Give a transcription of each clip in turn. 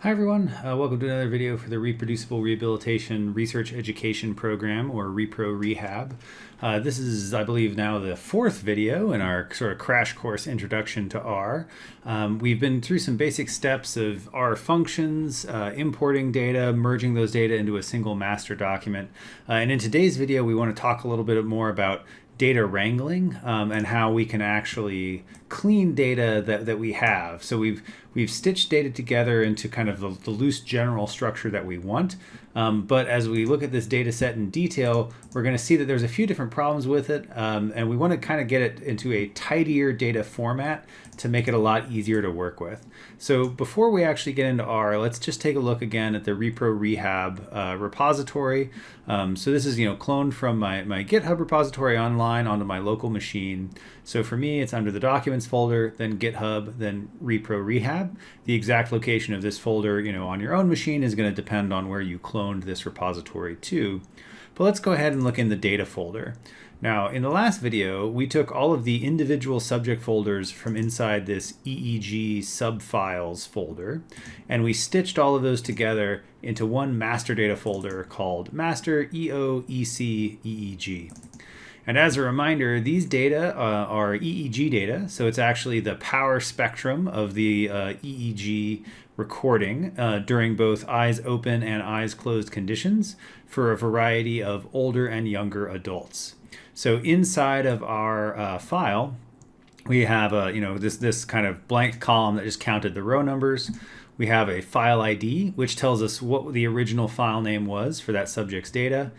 Hi everyone, welcome to another video for the Reproducible Rehabilitation Research Education Program, or ReproRehab. This is, I believe, now the fourth video in our sort of crash course introduction to R. We've been through some basic steps of R functions, importing data, merging those data into a single master document. And in today's video, we want to talk a little bit more about data wrangling and how we can actually clean data that we have. So we've stitched data together into kind of the loose general structure that we want. But as we look at this data set in detail, we're going to see that there's a few different problems with it. And we want to kind of get it into a tidier data format to make it a lot easier to work with. So before we actually get into R, let's just take a look again at the ReproRehab repository. So this is cloned from my GitHub repository online onto my local machine. So for me, it's under the Documents folder, then GitHub, then ReproRehab. The exact location of this folder, on your own machine is going to depend on where you cloned this repository to. But let's go ahead and look in the data folder. Now, in the last video, we took all of the individual subject folders from inside this EEG subfiles folder, and we stitched all of those together into one master data folder called master EOEC EEG. And as a reminder, these data are EEG data, so it's actually the power spectrum of the EEG recording during both eyes open and eyes closed conditions for a variety of older and younger adults. So inside of our file, we have this kind of blank column that just counted the row numbers. We have a file ID, which tells us what the original file name was for that subject's data.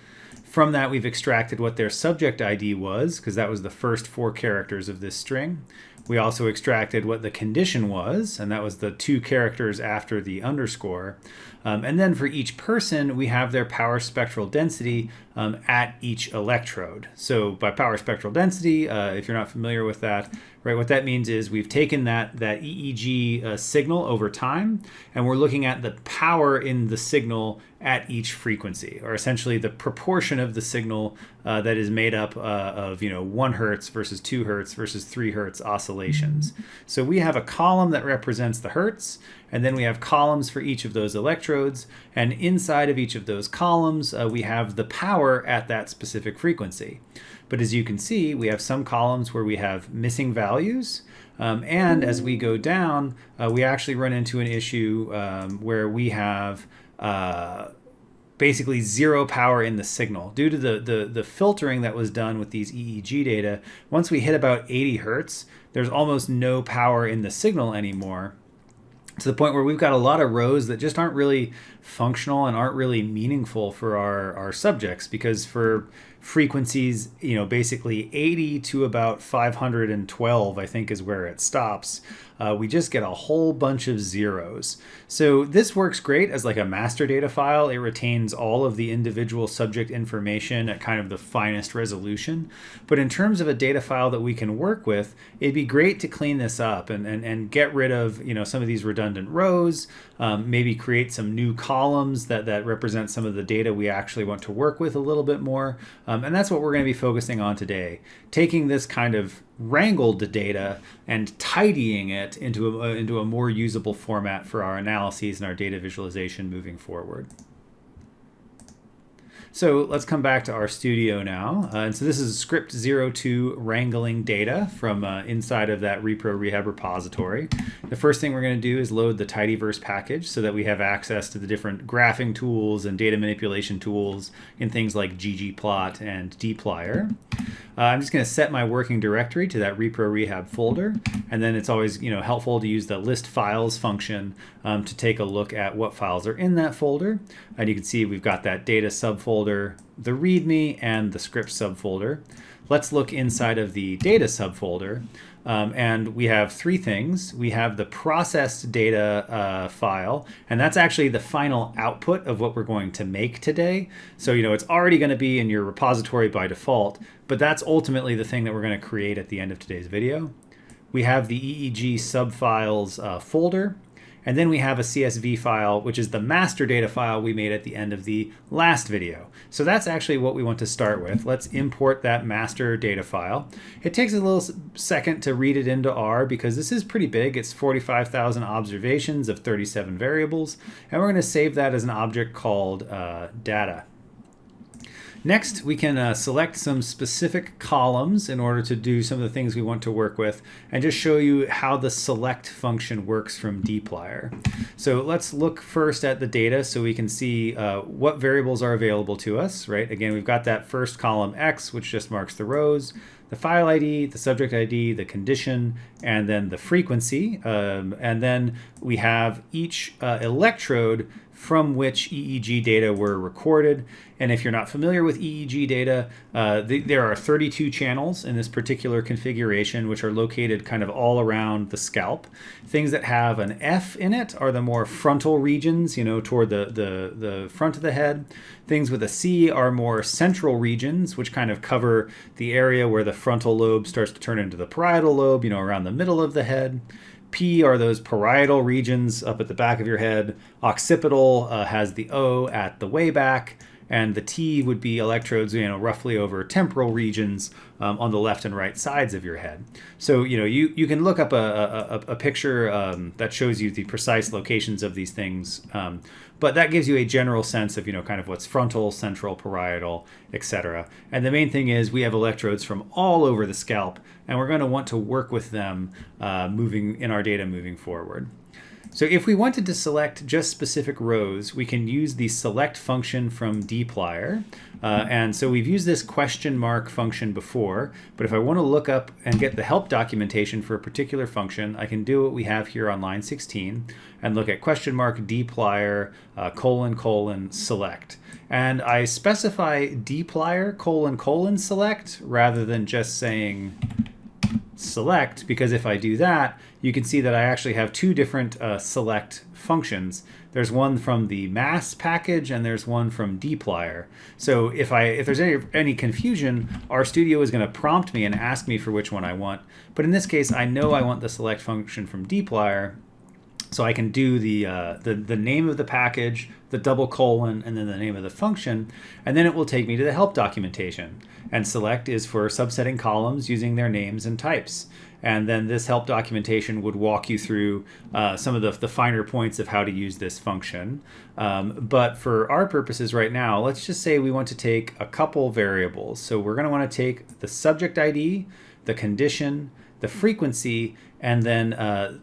From that, we've extracted what their subject ID was, because that was the first 4 characters of this string. We also extracted what the condition was, and that was the 2 characters after the underscore. And then for each person, we have their power spectral density at each electrode. So by power spectral density, if you're not familiar with that, right, what that means is we've taken that EEG signal over time, and we're looking at the power in the signal at each frequency, or essentially the proportion of the signal that is made up of 1 hertz versus 2 hertz versus 3 hertz oscillations. So we have a column that represents the hertz, and then we have columns for each of those electrodes, and inside of each of those columns we have the power at that specific frequency. But as you can see, we have some columns where we have missing values, and as we go down, we actually run into an issue where we have basically 0 power in the signal. Due to the filtering that was done with these EEG data, once we hit about 80 hertz, there's almost no power in the signal anymore, to the point where we've got a lot of rows that just aren't really functional and aren't really meaningful for our subjects, because for frequencies, basically 80 to about 512, I think, is where it stops. We just get a whole bunch of zeros. So this works great as like a master data file. It retains all of the individual subject information at kind of the finest resolution. But in terms of a data file that we can work with, it'd be great to clean this up and get rid of some of these redundant rows, maybe create some new columns that represent some of the data we actually want to work with a little bit more. And that's what we're going to be focusing on today, taking this kind of wrangled data and tidying it into a more usable format for our analyses and our data visualization moving forward. So let's come back to our studio now. And so this is script 02 wrangling data from inside of that ReproRehab repository. The first thing we're going to do is load the tidyverse package so that we have access to the different graphing tools and data manipulation tools in things like ggplot and dplyr. I'm just going to set my working directory to that ReproRehab folder, and then it's always helpful to use the list files function to take a look at what files are in that folder. And you can see we've got that data subfolder, the README, and the script subfolder. Let's look inside of the data subfolder. And we have 3 things. We have the processed data file, and that's actually the final output of what we're going to make today. So, it's already going to be in your repository by default, but that's ultimately the thing that we're going to create at the end of today's video. We have the EEG subfiles folder, And then we have a CSV file, which is the master data file we made at the end of the last video. So that's actually what we want to start with. Let's import that master data file. It takes a little second to read it into R because this is pretty big. It's 45,000 observations of 37 variables. And we're going to save that as an object called data. Next, we can select some specific columns in order to do some of the things we want to work with and just show you how the select function works from dplyr. So let's look first at the data so we can see what variables are available to us, right? Again, we've got that first column X, which just marks the rows, the file ID, the subject ID, the condition, and then the frequency. And then we have each electrode from which EEG data were recorded. And if you're not familiar with EEG data, there are 32 channels in this particular configuration, which are located kind of all around the scalp. Things that have an F in it are the more frontal regions, you know, toward the front of the head. Things with a C are more central regions, which kind of cover the area where the frontal lobe starts to turn into the parietal lobe, you know, around the middle of the head. P are those parietal regions up at the back of your head. Occipital has the O at the way back, and the T would be electrodes, you know, roughly over temporal regions on the left and right sides of your head. So, you know, you can look up a picture that shows you the precise locations of these things, but that gives you a general sense of, you know, kind of what's frontal, central, parietal, etc. And the main thing is we have electrodes from all over the scalp, and we're going to want to work with them moving in our data moving forward. So if we wanted to select just specific rows, we can use the select function from dplyr. And so we've used this question mark function before, but if I want to look up and get the help documentation for a particular function, I can do what we have here on line 16 and look at question mark dplyr : select. And I specify dplyr : select rather than just saying select, because if I do that, you can see that I actually have two different select functions. There's one from the mass package and there's one from dplyr. So if there's any confusion, RStudio is going to prompt me and ask me for which one I want. But in this case, I know I want the select function from dplyr, so I can do the name of the package, the double colon, and then the name of the function, and then it will take me to the help documentation. And select is for subsetting columns using their names and types. And then this help documentation would walk you through some of the finer points of how to use this function. But for our purposes right now, let's just say we want to take a couple variables. So we're going to want to take the subject ID, the condition, the frequency, and then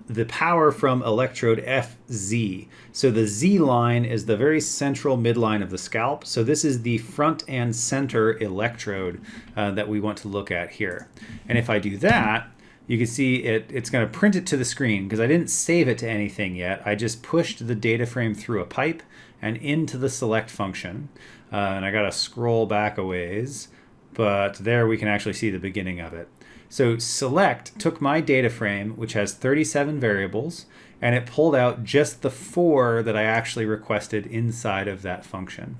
the power from electrode FZ. So the Z line is the very central midline of the scalp. So this is the front and center electrode that we want to look at here. And if I do that, you can see it's going to print it to the screen because I didn't save it to anything yet. I just pushed the data frame through a pipe and into the select function. And I got to scroll back a ways, but there we can actually see the beginning of it. So select took my data frame, which has 37 variables, and it pulled out just the 4 that I actually requested inside of that function.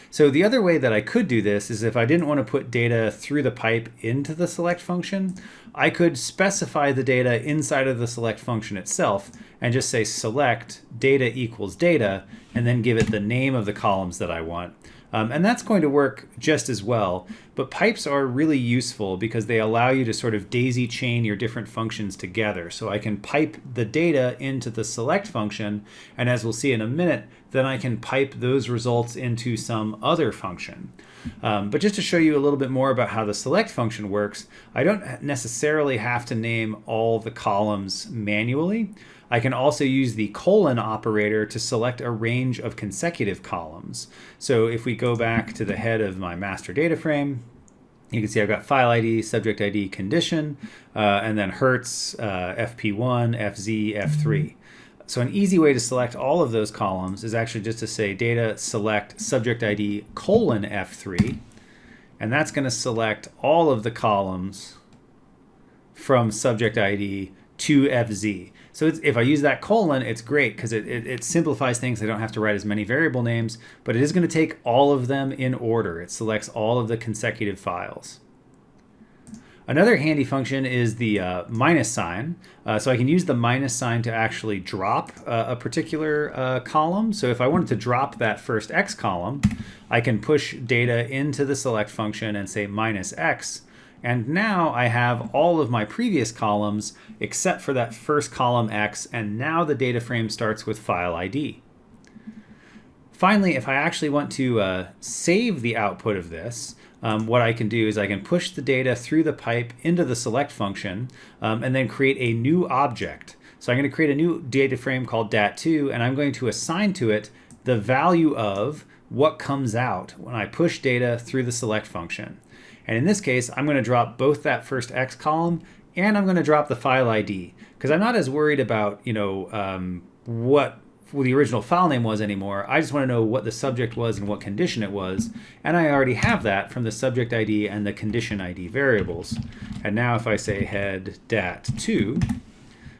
So the other way that I could do this is if I didn't want to put data through the pipe into the select function, I could specify the data inside of the select function itself and just say select data equals data, and then give it the name of the columns that I want. And that's going to work just as well, but pipes are really useful because they allow you to sort of daisy chain your different functions together. So I can pipe the data into the select function, and as we'll see in a minute, then I can pipe those results into some other function. But just to show you a little bit more about how the select function works, I don't necessarily have to name all the columns manually. I can also use the colon operator to select a range of consecutive columns. So if we go back to the head of my master data frame, you can see I've got file ID, subject ID, condition, and then Hertz, FP1, FZ, F3. So an easy way to select all of those columns is actually just to say data select subject ID : F3, and that's going to select all of the columns from subject ID to FZ. So if I use that colon, it's great because it simplifies things. I don't have to write as many variable names, but it is going to take all of them in order. It selects all of the consecutive files. Another handy function is the minus sign. So I can use the minus sign to actually drop a particular column. So if I wanted to drop that first X column, I can push data into the select function and say minus X. And now I have all of my previous columns except for that first column X, and now the data frame starts with file ID. Finally, if I actually want to save the output of this, what I can do is I can push the data through the pipe into the select function and then create a new object. So I'm going to create a new data frame called dat2, and I'm going to assign to it the value of what comes out when I push data through the select function. And in this case, I'm going to drop both that first X column and I'm going to drop the file ID, because I'm not as worried about, what the original file name was anymore. I just want to know what the subject was and what condition it was. And I already have that from the subject ID and the condition ID variables. And now if I say head dat2,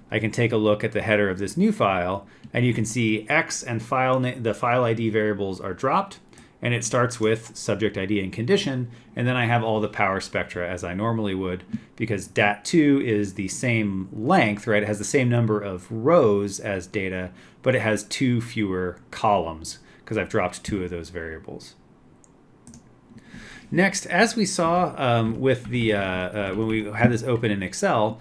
I can take a look at the header of this new file, and you can see X and the file ID variables are dropped, and it starts with subject ID and condition, and then I have all the power spectra as I normally would, because dat2 is the same length, right? It has the same number of rows as data, but it has 2 fewer columns because I've dropped 2 of those variables. Next, as we saw with the when we had this open in Excel,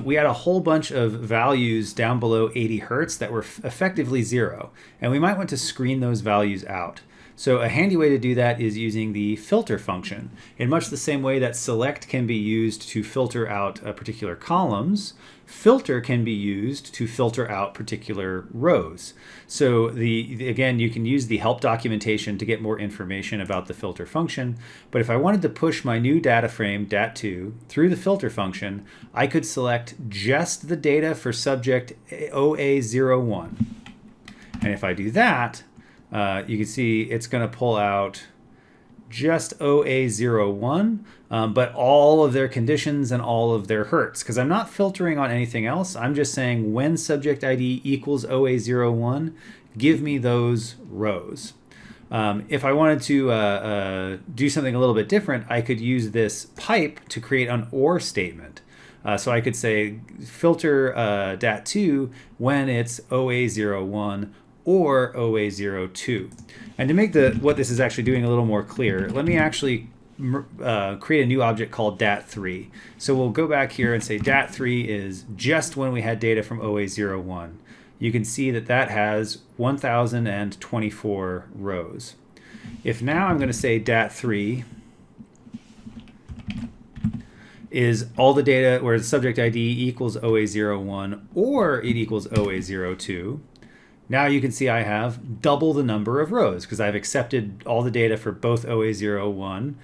we had a whole bunch of values down below 80 Hertz that were effectively 0, and we might want to screen those values out. So a handy way to do that is using the filter function. In much the same way that select can be used to filter out particular columns, filter can be used to filter out particular rows. So again, you can use the help documentation to get more information about the filter function. But if I wanted to push my new data frame, dat2, through the filter function, I could select just the data for subject OA01. And if I do that, you can see it's going to pull out just OA01, but all of their conditions and all of their Hertz, because I'm not filtering on anything else. I'm just saying when subject ID equals OA01, give me those rows. If I wanted to do something a little bit different, I could use this pipe to create an OR statement. So I could say filter dat2 when it's OA01 or OA02. And to make what this is actually doing a little more clear, let me actually create a new object called dat3. So we'll go back here and say dat3 is just when we had data from OA01. You can see that that has 1,024 rows. If now I'm going to say dat3 is all the data where the subject ID equals OA01 or it equals OA02, now you can see I have double the number of rows because I've accepted all the data for both OA01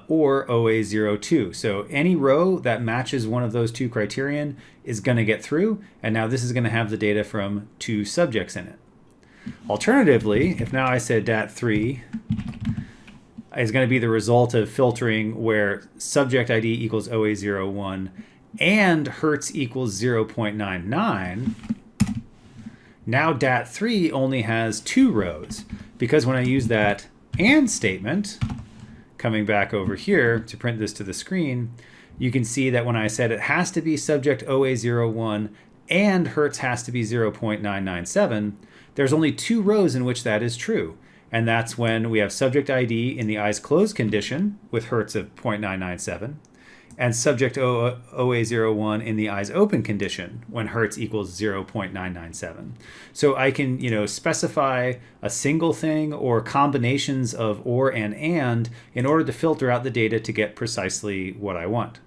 or OA02. So any row that matches one of those 2 criterion is going to get through, and now this is going to have the data from 2 subjects in it. Alternatively, if now I said dat3 is going to be the result of filtering where subject ID equals OA01 and Hertz equals 0.99, now dat3 only has 2 rows, because when I use that AND statement, coming back over here to print this to the screen, you can see that when I said it has to be subject OA01 and Hertz has to be 0.997, there's only 2 rows in which that is true. And that's when we have subject ID in the eyes closed condition with Hertz of 0.997, and subject OA01 in the eyes open condition when Hertz equals 0.997. So I can, specify a single thing or combinations of or and in order to filter out the data to get precisely what I want.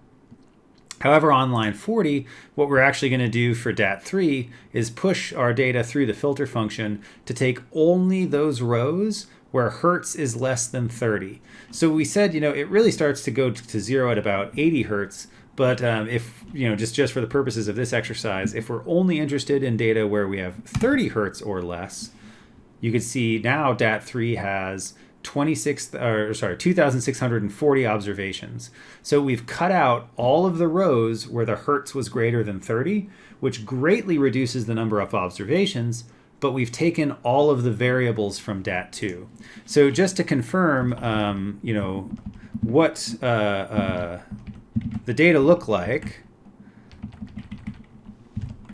However, on line 40, what we're actually going to do for dat3 is push our data through the filter function to take only those rows where Hertz is less than 30. So we said, it really starts to go to 0 at about 80 Hertz. But if, just for the purposes of this exercise, if we're only interested in data where we have 30 Hertz or less, you can see now dat3 has 2,640 observations. So we've cut out all of the rows where the Hertz was greater than 30, which greatly reduces the number of observations, but we've taken all of the variables from dat2. So just to confirm, what the data look like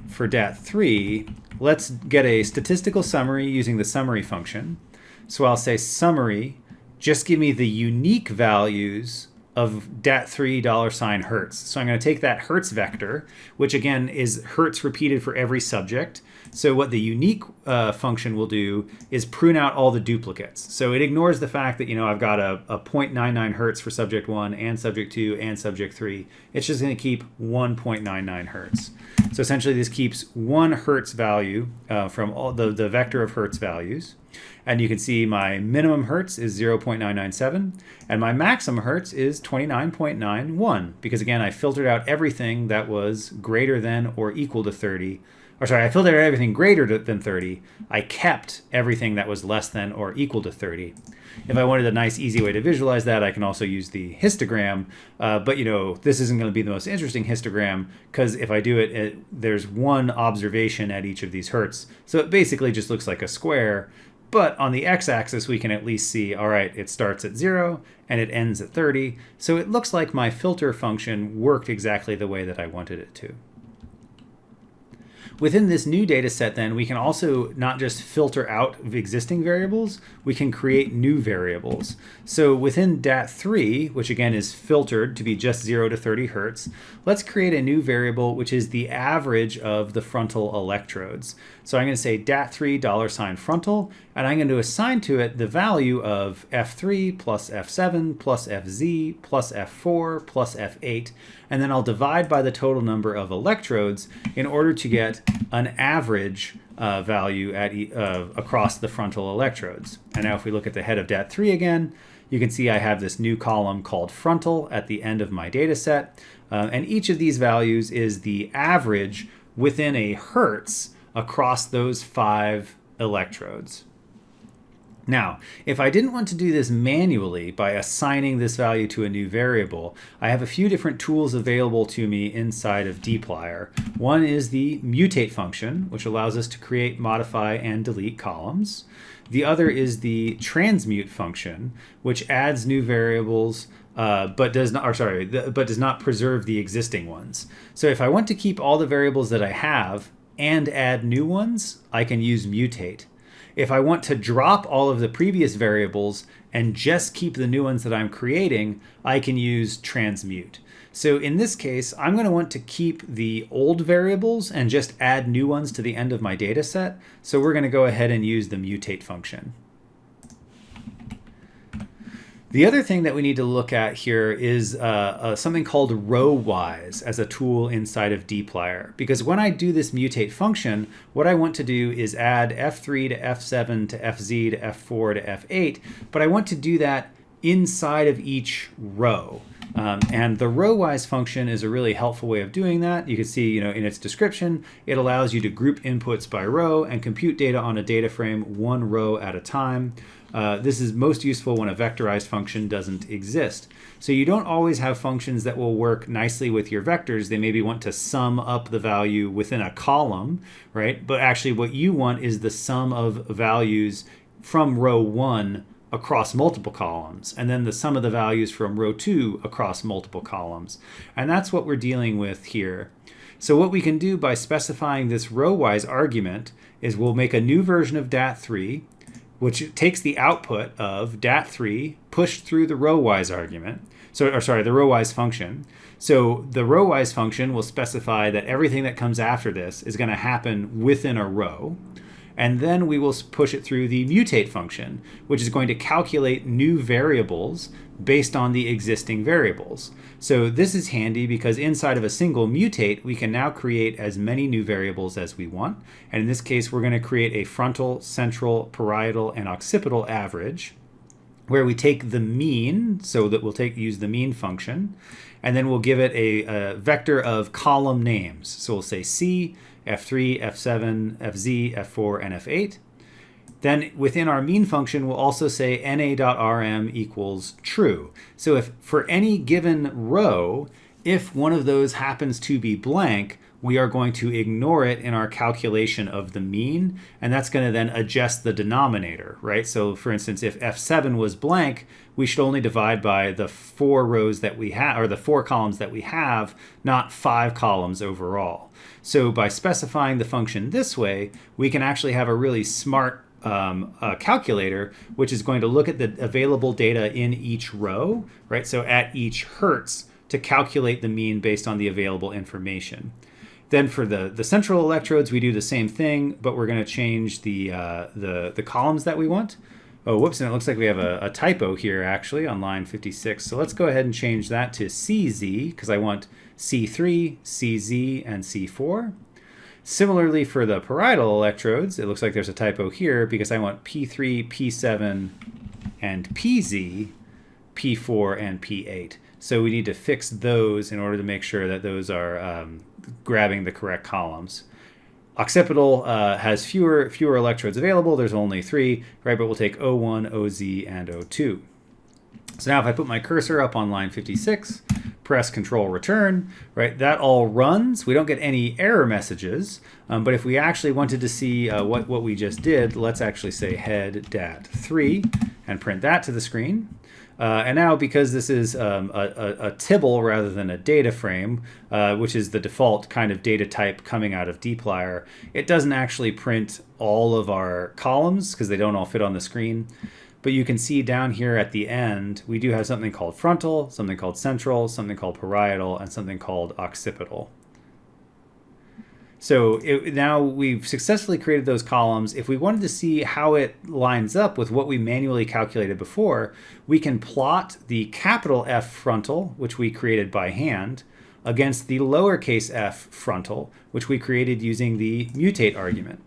for DAT3, let's get a statistical summary using the summary function. So I'll say summary, just give me the unique values of DAT3 $hertz. So I'm going to take that hertz vector, which again is hertz repeated for every subject. So what the unique function will do is prune out all the duplicates. So it ignores the fact that, I've got a 0.99 hertz for subject 1 and subject 2 and subject 3. It's just going to keep 1.99 hertz. So essentially this keeps 1 hertz value from all the vector of hertz values. And you can see my minimum hertz is 0.997 and my maximum hertz is 29.91 because again I filtered out everything that was greater than or equal to 30. I filtered out everything greater than 30. I kept everything that was less than or equal to 30. If I wanted a nice easy way to visualize that, I can also use the histogram. But this isn't going to be the most interesting histogram because if I do it, there's one observation at each of these hertz. So it basically just looks like a square. But on the x-axis, we can at least see, all right, it starts at 0 and it ends at 30. So it looks like my filter function worked exactly the way that I wanted it to. Within this new data set, then, we can also not just filter out existing variables, we can create new variables. So within DAT3, which again is filtered to be just 0 to 30 hertz, let's create a new variable which is the average of the frontal electrodes. So I'm going to say DAT3 $frontal, and I'm going to assign to it the value of F3 plus F7 plus FZ plus F4 plus F8, and then I'll divide by the total number of electrodes in order to get an average value across the frontal electrodes. And now if we look at the head of DAT3 again, you can see I have this new column called frontal at the end of my data set. And each of these values is the average within a hertz across those 5 electrodes. Now, if I didn't want to do this manually by assigning this value to a new variable, I have a few different tools available to me inside of dplyr. One is the mutate function, which allows us to create, modify, and delete columns. The other is the transmute function, which adds new variables but does not preserve the existing ones. So if I want to keep all the variables that I have and add new ones, I can use mutate. If I want to drop all of the previous variables and just keep the new ones that I'm creating, I can use transmute. So in this case, I'm going to want to keep the old variables and just add new ones to the end of my data set. So we're going to go ahead and use the mutate function. The other thing that we need to look at here is something called rowwise as a tool inside of dplyr. Because when I do this mutate function, what I want to do is add F3 to F7 to FZ to F4 to F8, but I want to do that inside of each row. And the rowwise function is a really helpful way of doing that. You can see, in its description, it allows you to group inputs by row and compute data on a data frame one row at a time. This is most useful when a vectorized function doesn't exist. So you don't always have functions that will work nicely with your vectors. They maybe want to sum up the value within a column, right? But actually what you want is the sum of values from row 1 across multiple columns, and then the sum of the values from row 2 across multiple columns. And that's what we're dealing with here. So what we can do by specifying this rowwise argument is we'll make a new version of DAT3, which takes the output of DAT3 pushed through the rowwise argument. The rowwise function. So the rowwise function will specify that everything that comes after this is going to happen within a row. And then we will push it through the mutate function, which is going to calculate new variables based on the existing variables. So this is handy because inside of a single mutate, we can now create as many new variables as we want. And in this case, we're going to create a frontal, central, parietal, and occipital average, where we take the mean, so that we'll use the mean function, and then we'll give it a vector of column names. So we'll say C, F3, F7, FZ, F4, and F8. Then within our mean function, we'll also say na.rm equals true. So if for any given row, if one of those happens to be blank, we are going to ignore it in our calculation of the mean, and that's going to then adjust the denominator, right? So for instance, if F7 was blank, we should only divide by the 4 rows that we have, or the 4 columns that we have, not 5 columns overall. So by specifying the function this way, we can actually have a really smart calculator, which is going to look at the available data in each row, right? So at each hertz, to calculate the mean based on the available information. Then for the central electrodes, we do the same thing, but we're going to change the columns that we want. Oh, whoops, and it looks like we have a typo here actually on line 56. So let's go ahead and change that to CZ, because I want C3, CZ, and C4. Similarly for the parietal electrodes, it looks like there's a typo here because I want P3, P7, and PZ, P4, and P8. So we need to fix those in order to make sure that those are grabbing the correct columns. Occipital has fewer electrodes available. There's only 3, right? But we'll take O1, OZ, and O2. So now if I put my cursor up on line 56, press Control Return, right? That all runs. We don't get any error messages. But if we actually wanted to see what we just did, let's actually say head dat3 and print that to the screen. And now, because this is a tibble rather than a data frame, which is the default kind of data type coming out of dplyr, it doesn't actually print all of our columns because they don't all fit on the screen. But you can see down here at the end, we do have something called frontal, something called central, something called parietal, and something called occipital. So now we've successfully created those columns. If we wanted to see how it lines up with what we manually calculated before, we can plot the capital F frontal, which we created by hand, against the lowercase f frontal, which we created using the mutate argument.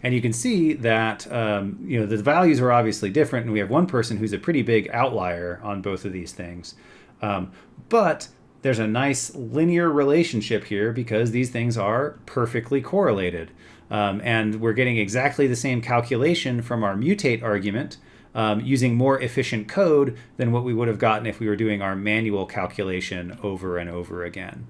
And you can see that the values are obviously different, and we have one person who's a pretty big outlier on both of these things. But there's a nice linear relationship here because these things are perfectly correlated. And we're getting exactly the same calculation from our mutate argument using more efficient code than what we would have gotten if we were doing our manual calculation over and over again.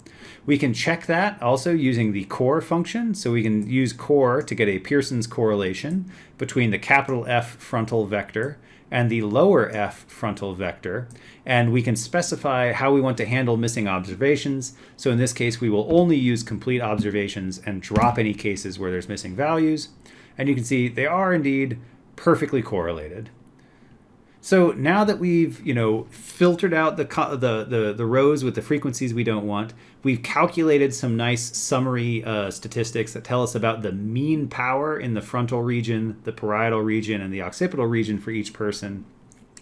We can check that also using the core function. So we can use core to get a Pearson's correlation between the capital F frontal vector and the lower f frontal vector, and we can specify how we want to handle missing observations. So in this case, we will only use complete observations and drop any cases where there's missing values. And you can see they are indeed perfectly correlated. So now that we've filtered out the rows with the frequencies we don't want, we've calculated some nice summary statistics that tell us about the mean power in the frontal region, the parietal region, and the occipital region for each person.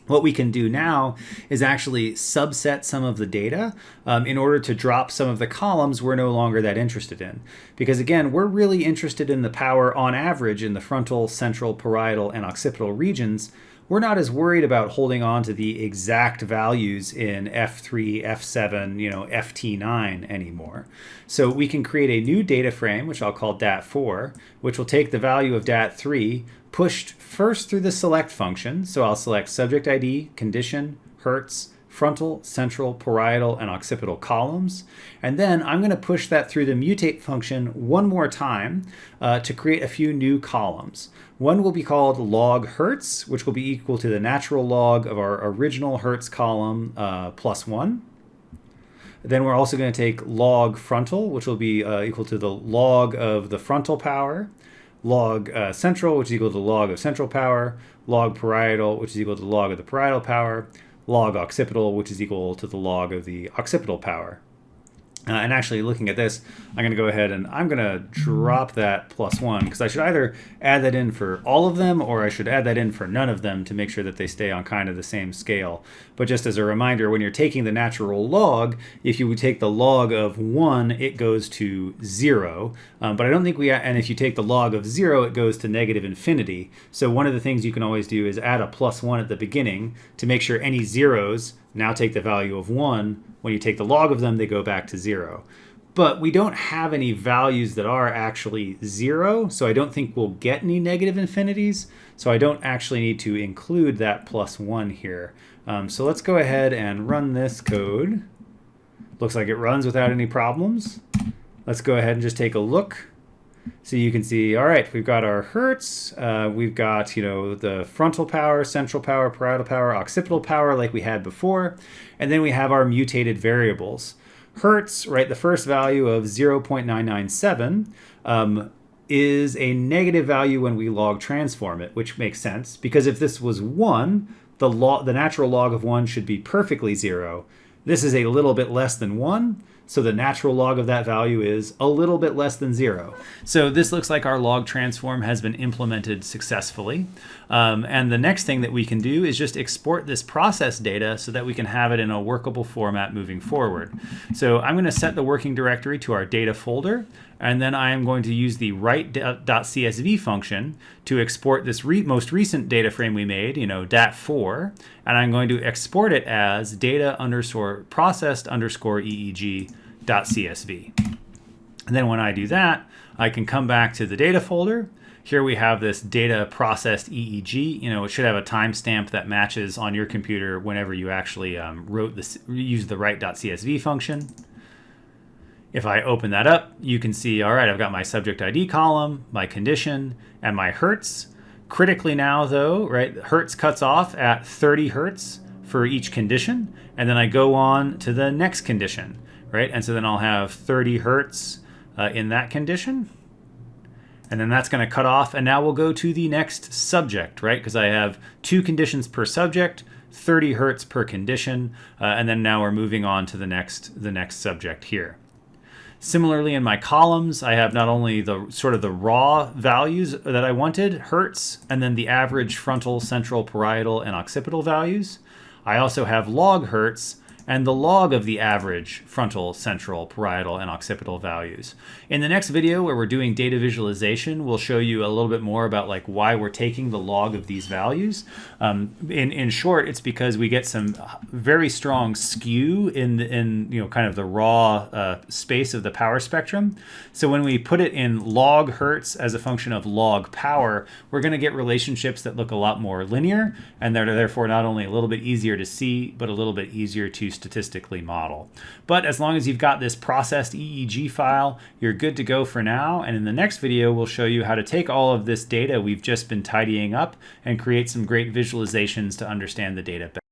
What we can do now is actually subset some of the data in order to drop some of the columns we're no longer that interested in. Because again, we're really interested in the power on average in the frontal, central, parietal, and occipital regions. We're not as worried about holding on to the exact values in F3, F7, FT9 anymore. So we can create a new data frame, which I'll call DAT4, which will take the value of DAT3, pushed first through the select function. So I'll select subject ID, condition, hertz, frontal, central, parietal, and occipital columns. And then I'm going to push that through the mutate function one more time to create a few new columns. One will be called log hertz, which will be equal to the natural log of our original hertz column plus 1. Then we're also going to take log frontal, which will be equal to the log of the frontal power, log central, which is equal to the log of central power, log parietal, which is equal to the log of the parietal power, log occipital, which is equal to the log of the occipital power. And actually looking at this, I'm going to go ahead and I'm going to drop that plus 1 because I should either add that in for all of them or I should add that in for none of them to make sure that they stay on kind of the same scale. But just as a reminder, when you're taking the natural log, if you would take the log of 1, it goes to 0. But I don't think and if you take the log of 0, it goes to negative infinity. So one of the things you can always do is add a plus 1 at the beginning to make sure any zeros now take the value of 1. When you take the log of them, they go back to 0. But we don't have any values that are actually 0, so I don't think we'll get any negative infinities. So I don't actually need to include that plus 1 here. So let's go ahead and run this code. Looks like it runs without any problems. let's go ahead and just take a look. So you can see, all right, we've got our hertz, we've got, the frontal power, central power, parietal power, occipital power like we had before, and then we have our mutated variables. Hertz, right, the first value of 0.997 is a negative value when we log transform it, which makes sense, because if this was 1, the natural log of 1 should be perfectly 0. This is a little bit less than 1, so the natural log of that value is a little bit less than 0. So this looks like our log transform has been implemented successfully. And the next thing that we can do is just export this process data so that we can have it in a workable format moving forward. So I'm going to set the working directory to our data folder, and then I am going to use the write.csv function to export this most recent data frame we made, dat4, and I'm going to export it as data_processed_eeg.csv. And then when I do that, I can come back to the data folder. Here we have this data processed EEG. It should have a timestamp that matches on your computer whenever you actually used the write.csv function. If I open that up, you can see, all right, I've got my subject ID column, my condition, and my hertz. Critically now, though, right, hertz cuts off at 30 hertz for each condition, and then I go on to the next condition, right? And so then I'll have 30 hertz in that condition, and then that's going to cut off, and now we'll go to the next subject, right? Because I have 2 conditions per subject, 30 hertz per condition, and then now we're moving on to the next subject here. Similarly, in my columns, I have not only the raw values that I wanted, hertz, and then the average frontal, central, parietal, and occipital values. I also have log hertz and the log of the average frontal, central, parietal, and occipital values. In the next video, where we're doing data visualization, we'll show you a little bit more about why we're taking the log of these values. In short, it's because we get some very strong skew in kind of the raw space of the power spectrum. So when we put it in log hertz as a function of log power, we're going to get relationships that look a lot more linear, and they're therefore not only a little bit easier to see, but a little bit easier to statistically model. But as long as you've got this processed EEG file, you're good to go for now. And in the next video, we'll show you how to take all of this data we've just been tidying up and create some great visualizations to understand the data better.